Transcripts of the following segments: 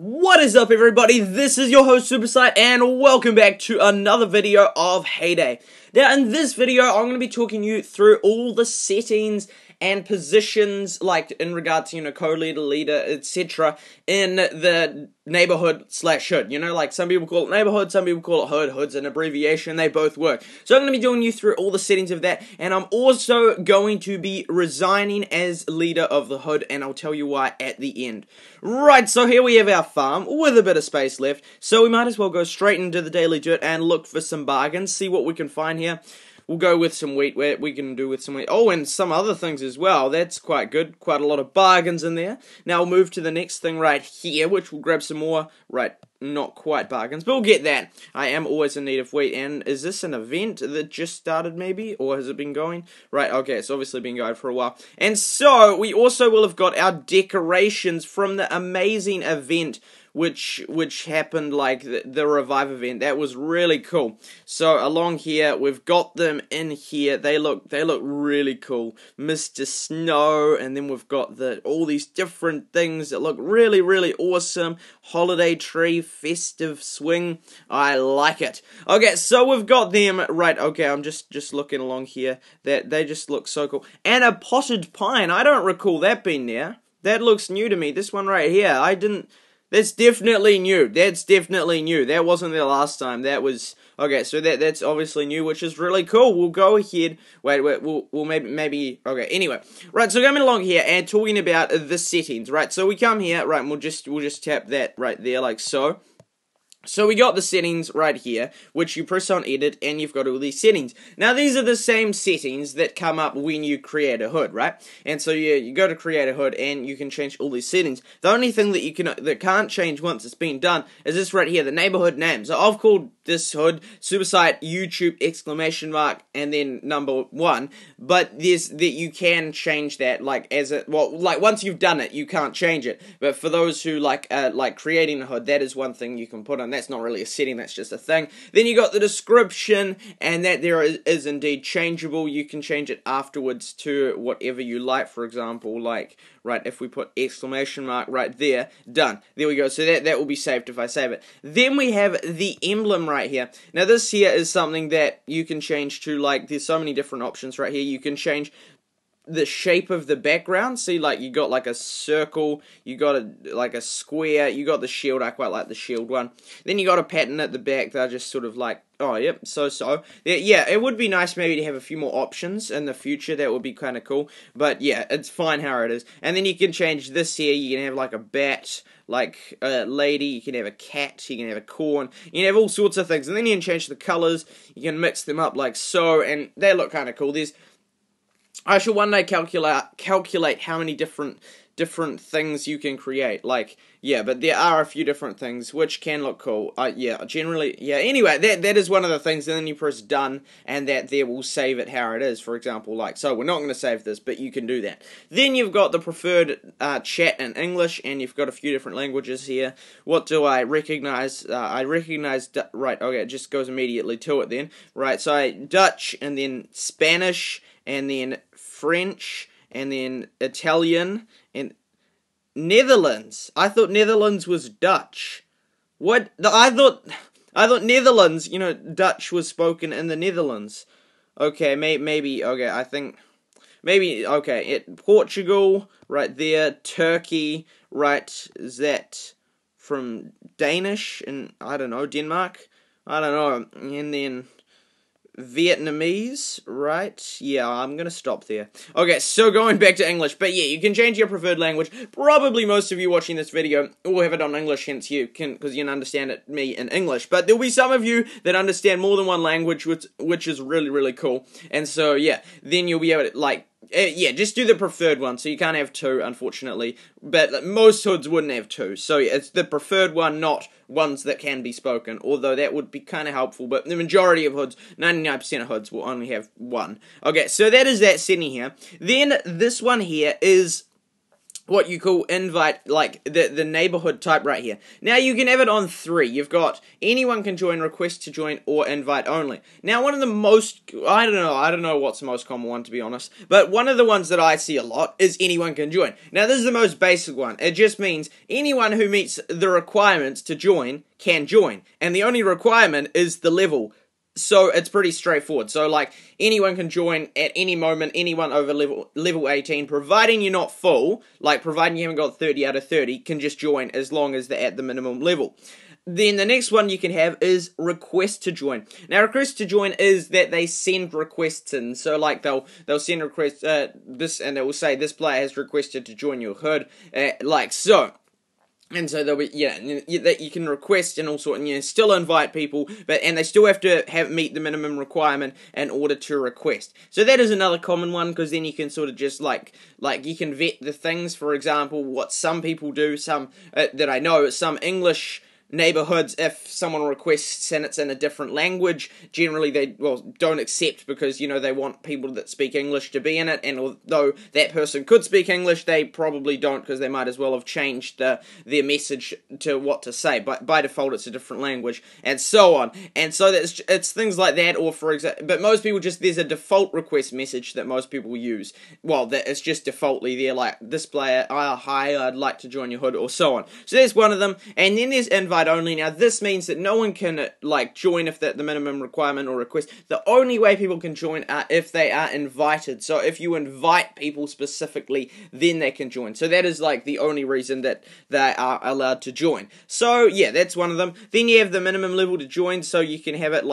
What is up, everybody? This is your host SuperSight, and welcome back to another video of Heyday. Now, in this video, I'm going to be talking you through all the settings and positions, like in regards to, co-leader, leader, etc., in the neighborhood/hood. Like some people call it neighborhood, some people call it hood. Hood's an abbreviation, they both work. So I'm going to be doing you through all the settings of that, and I'm also going to be resigning as leader of the hood, and I'll tell you why at the end. Right, so here we have our farm with a bit of space left, so we might as well go straight into the daily dirt and look for some bargains, see what we can find here. We'll go with some wheat, where we can do with some wheat. Oh, and some other things as well. That's quite good. Quite a lot of bargains in there. Now we'll move to the next thing right here, which will grab some more, right, not quite bargains, but we'll get that. I am always in need of wheat. And is this an event that just started maybe? Or has it been going? Right, okay, it's obviously been going for a while. And so, we also will have got our decorations from the amazing event which happened, like the revive event. That was really cool. So along here we've got them in here. They look really cool. Mr. Snow, and then we've got all these different things that look really awesome. Holiday tree, festive swing. I like it. Okay, so we've got them right. Okay, I'm just looking along here. That they just look so cool. And a potted pine. I don't recall that being there. That looks new to me. This one right here. That's definitely new. That's definitely new. That wasn't there last time. That was... Okay, so that's obviously new, which is really cool. We'll go ahead... Wait, we'll maybe... Okay, anyway. Right, so coming along here and talking about the settings, right? So we come here, right, and we'll just tap that right there, like so. So we got the settings right here, which you press on edit, and you've got all these settings. Now, these are the same settings that come up when you create a hood, right? And so you go to create a hood, and you can change all these settings. The only thing that can't change once it's been done is this right here, the neighborhood name. So I've called this hood SuperSight YouTube ! And then number 1. But you can change that, like once you've done it, you can't change it. But for those who like creating a hood, that is one thing you can put on. That's not really a setting, that's just a thing. Then you got the description, and that there is indeed changeable. You can change it afterwards to whatever you like. For example, like, right, if we put ! right there, done. There we go. So that will be saved if I save it. Then we have the emblem right here. Now this here is something that you can change to, like, there's so many different options right here. You can change the shape of the background. See, like, you got like a circle, you got like a square, you got the shield. I quite like the shield one. Then you got a pattern at the back that are just sort of like, oh yep, so yeah, it would be nice maybe to have a few more options in the future. That would be kind of cool, but yeah, it's fine how it is. And then you can change this here. You can have like a bat, like a lady, you can have a cat, you can have a corn, you can have all sorts of things. And then you can change the colors, you can mix them up like so, and they look kind of cool. I shall one day calculate how many different things you can create. Like, yeah, but there are a few different things which can look cool. Yeah, generally, yeah. Anyway, that is one of the things. And then you press done, and that there will save it how it is. For example, like so. We're not going to save this, but you can do that. Then you've got the preferred chat in English, and you've got a few different languages here. What do I recognize? I recognize right. Okay, it just goes immediately to it then. Right, so Dutch, and then Spanish, and then French, and then Italian, and Netherlands. I thought Netherlands was Dutch. What? I thought Netherlands, Dutch was spoken in the Netherlands. Okay, maybe, okay, I think, maybe, okay, Portugal, right there, Turkey, right, is that from Danish, and, I don't know, Denmark? I don't know, and then Vietnamese, right? Yeah, I'm gonna stop there. Okay, so going back to English, but yeah, you can change your preferred language. Probably most of you watching this video will have it on English, hence because you can understand me in English. But there'll be some of you that understand more than one language, which is really cool. And so yeah, then you'll be able to, like, yeah, just do the preferred one. So you can't have two, unfortunately. But most hoods wouldn't have two. So yeah, it's the preferred one, not ones that can be spoken. Although that would be kind of helpful. But the majority of hoods, 99% of hoods, will only have one. Okay, so that is that setting here. Then this one here is what you call invite, like the neighborhood type right here. Now you can have it on 3. You've got anyone can join, request to join, or invite only. Now one of the most, I don't know what's the most common one, to be honest, but one of the ones that I see a lot is anyone can join. Now this is the most basic one. It just means anyone who meets the requirements to join can join, and the only requirement is the level. So it's pretty straightforward. So like anyone can join at any moment, anyone over level 18, providing you're not full, like providing you haven't got 30 out of 30, can just join as long as they're at the minimum level. Then the next one you can have is request to join. Now request to join is that they send requests in. So like they'll send requests this, and it will say this player has requested to join your hood, like so. And so there'll be, that you can request and all sort, and still invite people, and they still have to meet the minimum requirement in order to request. So that is another common one, because then you can sort of just like you can vet the things. For example, what some people do, some that I know, some English neighborhoods, if someone requests and it's in a different language, generally they don't accept, because they want people that speak English to be in it, and although that person could speak English, they probably don't, because they might as well have changed their message to what to say. But by default it's a different language, and so on. And so it's things like that. Or for example, but most people there's a default request message that most people use. Well, that it's just defaultly there, like this player, hi, I'd like to join your hood, or so on. So there's one of them. And then there's invite only. Now this means that no one can join if the minimum requirement or request. The only way people can join are if they are invited. So if you invite people specifically, then they can join. So that is like the only reason that they are allowed to join. So yeah, that's one of them. Then you have the minimum level to join, so you can have it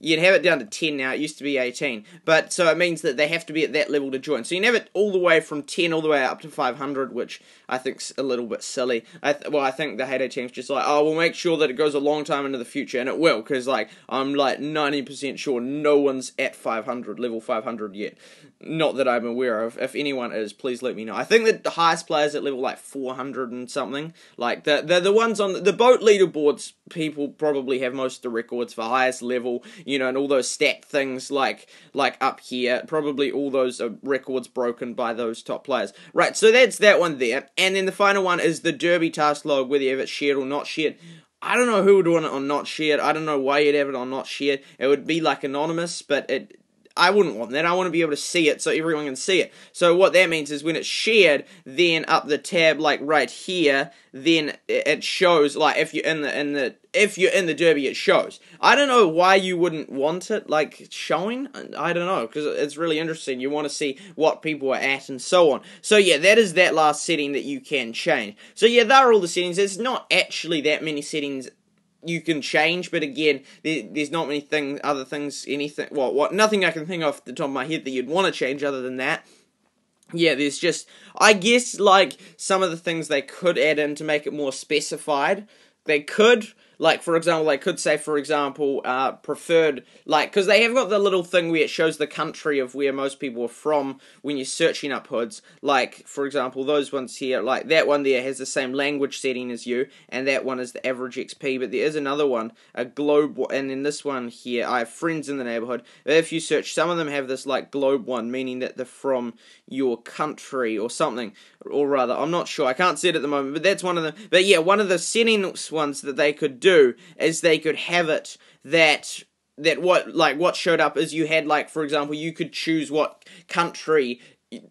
you can have it down to 10 now. It used to be 18. But so it means that they have to be at that level to join. So you can have it all the way from 10 all the way up to 500, which I think's a little bit silly. I think the Halo team's just like, oh, we'll make sure that it goes a long time into the future, and it will, because I'm 90% sure no one's at 500, level 500 yet. Not that I'm aware of. If anyone is, please let me know. I think that the highest players at level 400 and something. Like the ones on the boat leaderboards, people probably have most of the records for highest level, and all those stat things like up here, probably all those are records broken by those top players. Right, so that's that one there. And then the final one is the Derby task log, whether you have it shared or not shared. I don't know who would want it on not shared. I don't know why you'd have it on not shared. It would be like anonymous, but I wouldn't want that. I want to be able to see it so everyone can see it. So what that means is when it's shared, then up the tab, like right here, then it shows, like if you're in the Derby, it shows. I don't know why you wouldn't want it showing. I don't know, because it's really interesting. You want to see what people are at and so on. So yeah, that is that last setting that you can change. So yeah, there are all the settings. There's not actually that many settings you can change, but again, there's not many nothing I can think of the top of my head that you'd want to change other than that. Yeah, there's just, I guess, some of the things they could add in to make it more specified. They could, for example, they could say, preferred, because they have got the little thing where it shows the country of where most people are from when you're searching up hoods. For example, those ones here, that one there has the same language setting as you, and that one is the average XP, but there is another one, a globe, and then this one here, I have friends in the neighborhood. If you search, some of them have this, globe one, meaning that they're from your country or something, or rather, I'm not sure, I can't see it at the moment, but that's one of them. But yeah, one of the settings ones that they could do is they could have it that what showed up is you had, for example, you could choose what country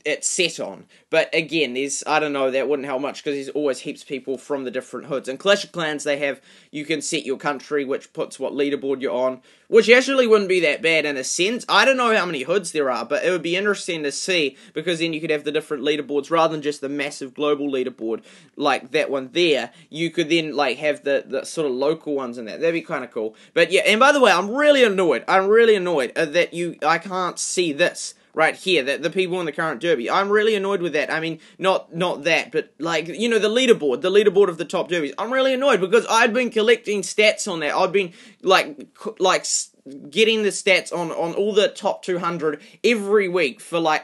it's set on. But again, I don't know, that wouldn't help much, because there's always heaps of people from the different hoods. In Clash of Clans, you can set your country, which puts what leaderboard you're on, which actually wouldn't be that bad in a sense. I don't know how many hoods there are, but it would be interesting to see, because then you could have the different leaderboards, rather than just the massive global leaderboard, like that one there. You could then, have the sort of local ones in that. That'd be kind of cool. But yeah, and by the way, I'm really annoyed that I can't see this right here, that the people in the current Derby. I'm really annoyed with that. I mean, not that, but the leaderboard of the top Derbies. I'm really annoyed, because I've been collecting stats on that. I've been getting the stats on all the top 200 every week for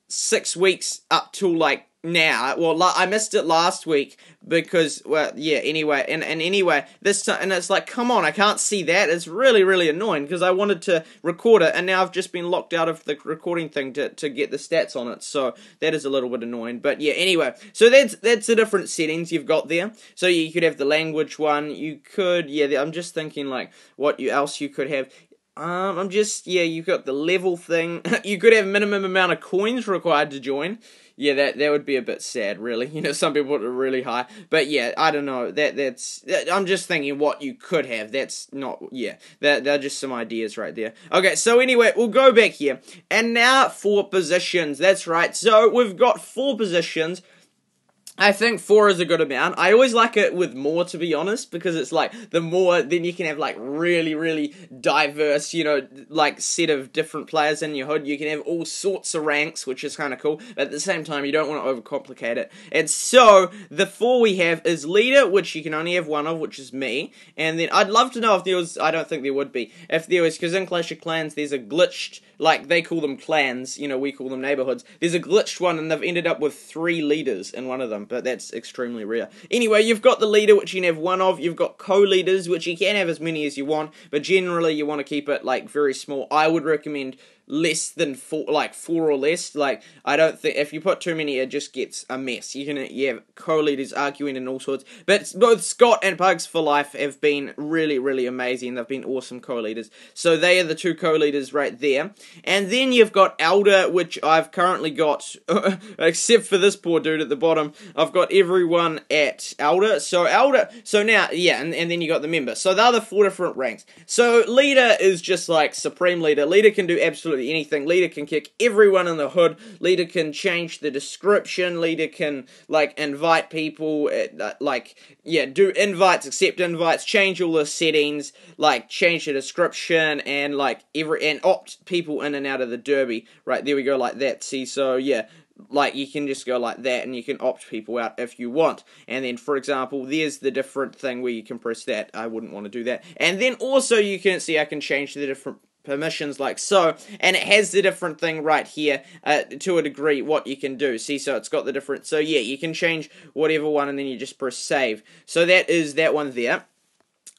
6 weeks up till now. Well, I missed it last week because, well, yeah, anyway, and anyway, this time, and it's like, come on, I can't see that. It's really, really annoying because I wanted to record it, and now I've just been locked out of the recording thing to get the stats on it, so that is a little bit annoying. But yeah, anyway, so that's the different settings you've got there. So you could have the language one, you could, yeah, I'm just thinking, like, what else you could have. You've got the level thing. You could have minimum amount of coins required to join. Yeah, that would be a bit sad, really. You know, some people are really high. But yeah, I don't know. I'm just thinking what you could have. That's not, yeah. They're just some ideas right there. Okay, so anyway, we'll go back here. And now for positions. That's right. So we've got 4 positions. I think 4 is a good amount. I always like it with more, to be honest, because it's like, the more, then you can have like really, really diverse, you know, like set of different players in your hood. You can have all sorts of ranks, which is kind of cool, but at the same time, you don't want to overcomplicate it. And so, the 4 we have is leader, which you can only have one of, which is me. And then, I'd love to know if there was, I don't think there would be, if there was, because in Clash of Clans, there's a glitched, like, they call them clans, you know, we call them neighborhoods. There's a glitched one, and they've ended up with 3 leaders in one of them, but that's extremely rare. Anyway, you've got the leader, which you can have one of. You've got co-leaders, which you can have as many as you want, but generally you want to keep it, like, very small. I would recommend less than 4, like 4 or less. Like, I don't think, if you put too many, it just gets a mess. You have co-leaders arguing and all sorts. But both Scott and Pugs for Life have been really, really amazing. They've been awesome co-leaders. So they are the 2 co-leaders right there. And then you've got Elder, which I've currently got, except for this poor dude at the bottom, I've got everyone at Elder. So now, yeah, and then you got the member. So they're the 4 different ranks. So leader is just like Supreme Leader. Leader can do absolutely anything. Leader can kick everyone in the hood. Leader can change the description. Leader can, like, invite people, do invites, accept invites, change all the settings, like, change the description, and, like, and opt people in and out of the derby. Right, there we go, like that. See, so, yeah. Like, you can just go like that, and you can opt people out if you want. And then, for example, there's the different thing where you can press that. I wouldn't want to do that. And then also, you can see I can change the different permissions like so, and it has the different thing right here to a degree what you can do. See, so it's got the different, so yeah, you can change whatever one, and then you just press save. So that is that one there.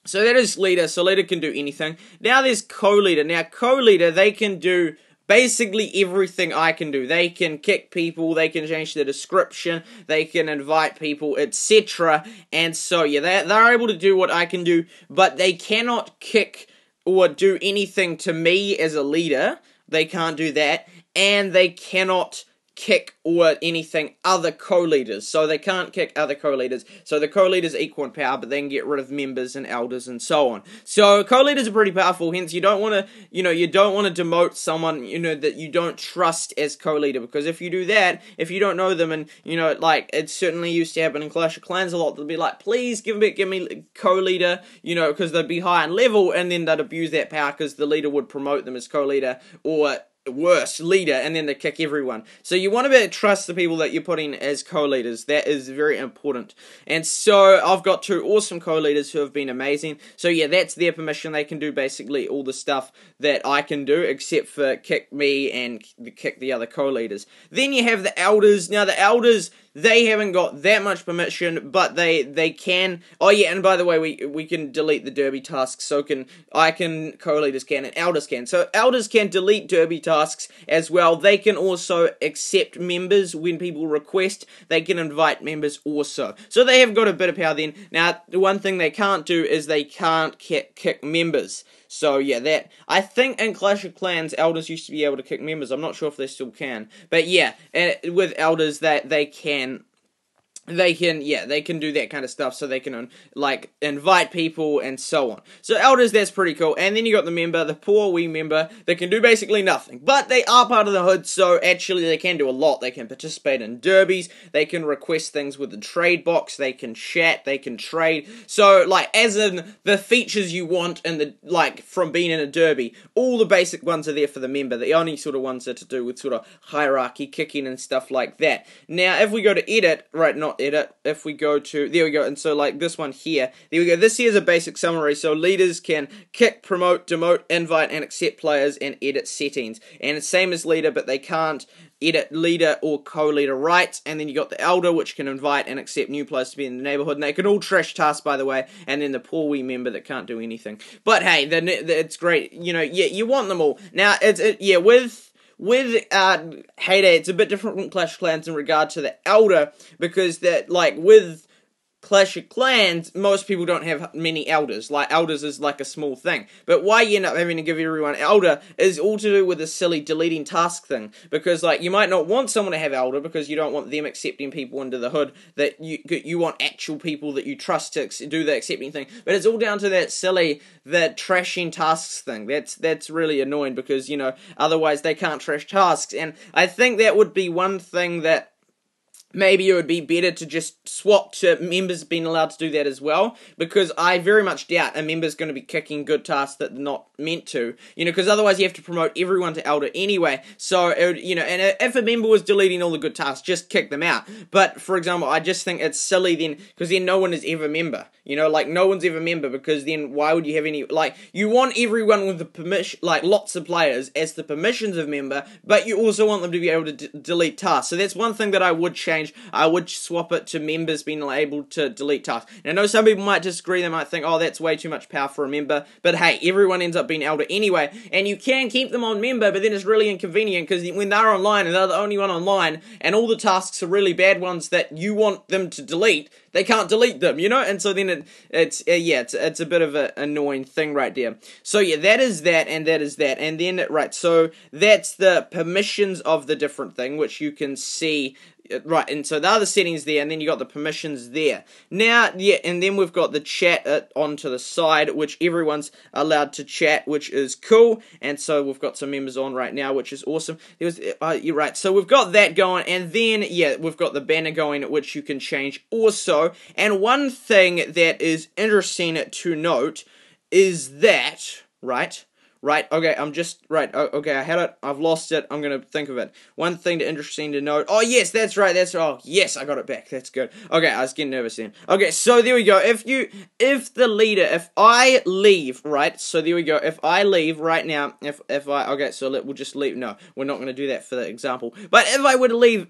So that is leader. So leader can do anything. Now there's co-leader. Now co-leader, they can do basically everything I can do. They can kick people, they can change the description, they can invite people, etc. And so, yeah, they're able to do what I can do, but they cannot kick or do anything to me as a leader. They can't do that, and they cannot kick or anything other co-leaders. So they can't kick other co-leaders. So the co-leaders equal in power, but they can get rid of members and elders and so on. So co-leaders are pretty powerful, hence you don't want to, you don't want to demote someone, that you don't trust as co-leader, because if you do that, if you don't know them, and, like, it certainly used to happen in Clash of Clans a lot, they'll be like, please give me co-leader, because they'd be high in level, and then they'd abuse that power because the leader would promote them as co-leader, or worse, leader, and then they kick everyone. So you want to be able to trust the people that you're putting as co-leaders. That is very important. And so I've got 2 awesome co-leaders who have been amazing. So yeah, that's their permission. They can do basically all the stuff that I can do, except for kick me and kick the other co-leaders. Then you have the elders. Now the elders, they haven't got that much permission, but they can. Oh yeah, and by the way, we can delete the derby tasks. So co-leaders can, and elders can. So elders can delete derby tasks as well. They can also accept members when people request. They can invite members also. So they have got a bit of power then. Now, the one thing they can't do is they can't kick members. So yeah, I think in Clash of Clans, elders used to be able to kick members. I'm not sure if they still can. But yeah, with elders, they can do that kind of stuff, so they can, like, invite people and so on. So elders, that's pretty cool. And then you got the member, the poor wee member, that can do basically nothing. But they are part of the hood, so actually they can do a lot. They can participate in derbies, they can request things with the trade box, they can chat, they can trade. So, like, as in the features you want in the, like, from being in a derby, all the basic ones are there for the member. The only sort of ones are to do with sort of hierarchy, kicking and stuff like that. Now, if we go to edit, right, not edit, if we go to, there we go, and so like this one here, there we go, this here is a basic summary. So leaders can kick, promote, demote, invite, and accept players, and edit settings, and it's same as leader, but they can't edit leader or co-leader rights, and then you got the elder, which can invite and accept new players to be in the neighborhood, and they can all trash tasks, by the way, and then the poor wee member that can't do anything. But hey, it's great, you know, yeah, you want them all. Now, with Heyday, it's a bit different from Clash of Clans in regard to the elder, because that, like, with Clash of Clans, most people don't have many elders. Like, elders is like a small thing. But why you end up having to give everyone elder is all to do with this silly deleting task thing. Because, like, you might not want someone to have elder because you don't want them accepting people into the hood. That you want actual people that you trust to do the accepting thing. But it's all down to that silly, that trashing tasks thing. That's really annoying because, you know, otherwise they can't trash tasks. And I think that would be one thing that maybe it would be better to just swap to members being allowed to do that as well, because I very much doubt a member's going to be kicking good tasks that they're not meant to, you know, because otherwise you have to promote everyone to elder anyway, so, it would, you know, and if a member was deleting all the good tasks, just kick them out. But, for example, I just think it's silly then, because then no one is ever member, you know, like, no one's ever member, because then why would you have any, like, you want everyone with the permission, like, lots of players as the permissions of member, but you also want them to be able to delete tasks, so that's one thing that I would change. I would swap it to members being able to delete tasks. Now, I know some people might disagree, they might think, oh, that's way too much power for a member, but hey, everyone ends up being elder anyway, and you can keep them on member, but then it's really inconvenient, because when they're online, and they're the only one online, and all the tasks are really bad ones that you want them to delete, they can't delete them, you know, and so then it's a bit of an annoying thing right there. So yeah, that is that, and that is that, and then, right, so that's the permissions of the different thing, which you can see. Right, and so the other settings there, and then you got the permissions there. Now, yeah, and then we've got the chat onto the side, which everyone's allowed to chat, which is cool. And so we've got some members on right now, which is awesome. You're right. So we've got that going, and then yeah, we've got the banner going, which you can change also. And one thing that is interesting to note is that, right, okay, okay, I had it, I've lost it, I'm gonna think of it. One thing interesting to note, oh yes, that's right, oh yes, I got it back, that's good. Okay, I was getting nervous then. Okay, so there we go, if I leave, right, so there we go, if I leave right now, okay, so we'll just leave, no, we're not gonna do that for the example, but if I were to leave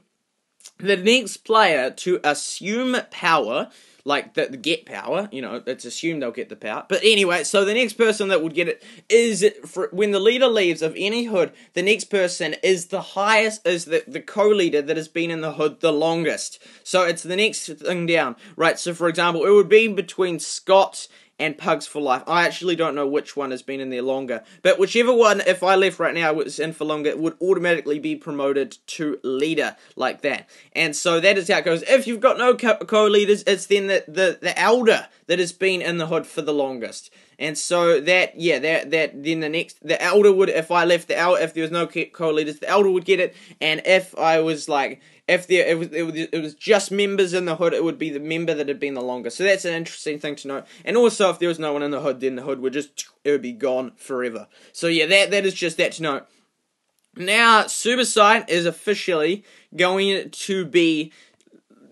the next player to assume power, like the get power, you know, it's assumed they'll get the power. But anyway, so the next person that would get it is, when the leader leaves of any hood, the next person is the highest, is the co-leader that has been in the hood the longest. So it's the next thing down, right? So for example, it would be between Scott and Pugs for Life. I actually don't know which one has been in there longer, but whichever one, if I left right now, was in for longer, it would automatically be promoted to leader, like that. And so that is how it goes. If you've got no co-leaders, it's then the elder that has been in the hood for the longest. And so then the elder would, if I left the elder, if there was no co-leaders, the elder would get it, and if I was like, if it was just members in the hood, it would be the member that had been the longest. So that's an interesting thing to know. And also, if there was no one in the hood, then the hood would it would be gone forever. So yeah, that is just that to know. Now, SuperSight is officially going to be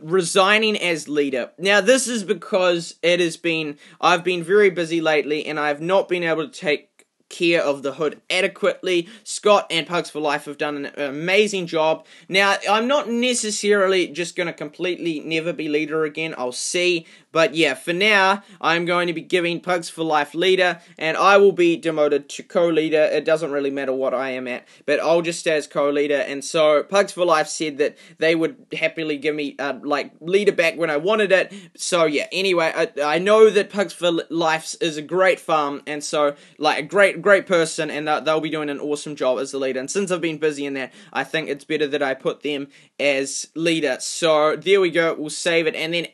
resigning as leader. Now, this is because I've been very busy lately, and I've not been able to take care of the hood adequately. Scott and Pugs for Life have done an amazing job. Now, I'm not necessarily just going to completely never be leader again. I'll see. But yeah, for now, I'm going to be giving Pugs for Life leader, and I will be demoted to co-leader. It doesn't really matter what I am at, but I'll just stay as co-leader. And so Pugs for Life said that they would happily give me like leader back when I wanted it. So yeah, anyway, I know that Pugs for Life is a great farm, and so like a great person, and they'll be doing an awesome job as the leader. And since I've been busy in that, I think it's better that I put them as leader. So there we go. We'll save it, and then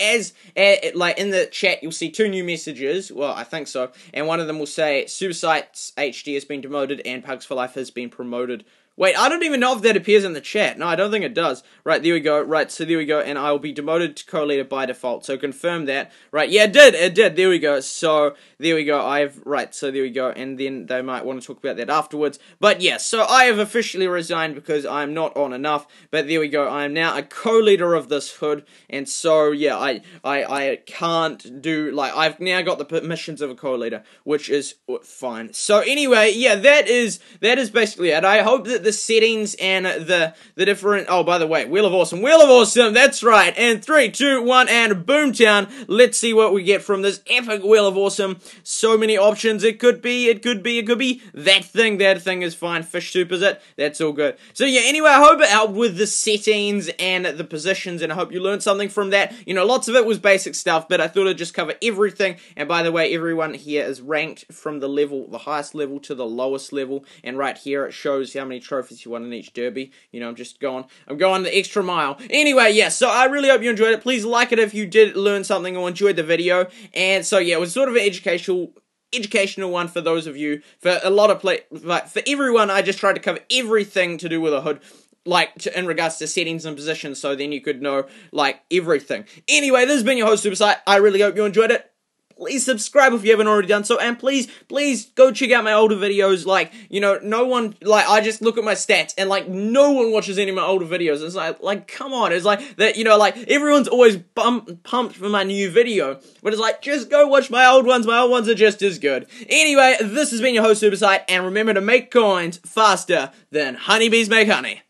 like in the chat, you'll see 2 new messages. Well, I think so. And one of them will say, SuperSight's HD has been demoted and Pugs for Life has been promoted. Wait, I don't even know if that appears in the chat. No, I don't think it does. Right, there we go. Right, so there we go. And I will be demoted to co-leader by default. So confirm that. Right, yeah, it did. There we go. So there we go. So there we go. And then they might want to talk about that afterwards. But yeah, so I have officially resigned because I'm not on enough. But there we go. I am now a co-leader of this hood. And so, yeah, I can't do, like, I've now got the permissions of a co-leader, which is fine. So anyway, yeah, that is basically it. I hope that the settings and the different, oh, by the way, Wheel of Awesome, that's right, and 3, 2, 1, and Boomtown. Let's see what we get from this epic Wheel of Awesome. So many options. It could be that thing is fine. Fish soup, is it? That's all good. So yeah, anyway, I hope it helped with the settings and the positions, and I hope you learned something from that. You know, lots of it was basic stuff, but I thought I'd just cover everything. And by the way, everyone here is ranked from the highest level to the lowest level, and right here it shows how many trophies you won in each derby. You know, I'm going the extra mile. Anyway, yeah, so I really hope you enjoyed it. Please like it if you did learn something or enjoyed the video. And so yeah, it was sort of an educational one for those of you. For a lot of for everyone, I just tried to cover everything to do with a hood, like, in regards to settings and positions, so then you could know, like, everything. Anyway, this has been your host, SuperSight. I really hope you enjoyed it. Please subscribe if you haven't already done so, and please go check out my older videos. Like, you know, no one, like, I just look at my stats, and, like, no one watches any of my older videos. It's like, come on, it's like, that, you know, like, everyone's always pumped for my new video, but it's like, just go watch my old ones are just as good. Anyway, this has been your host, SuperSight, and remember to make coins faster than honeybees make honey.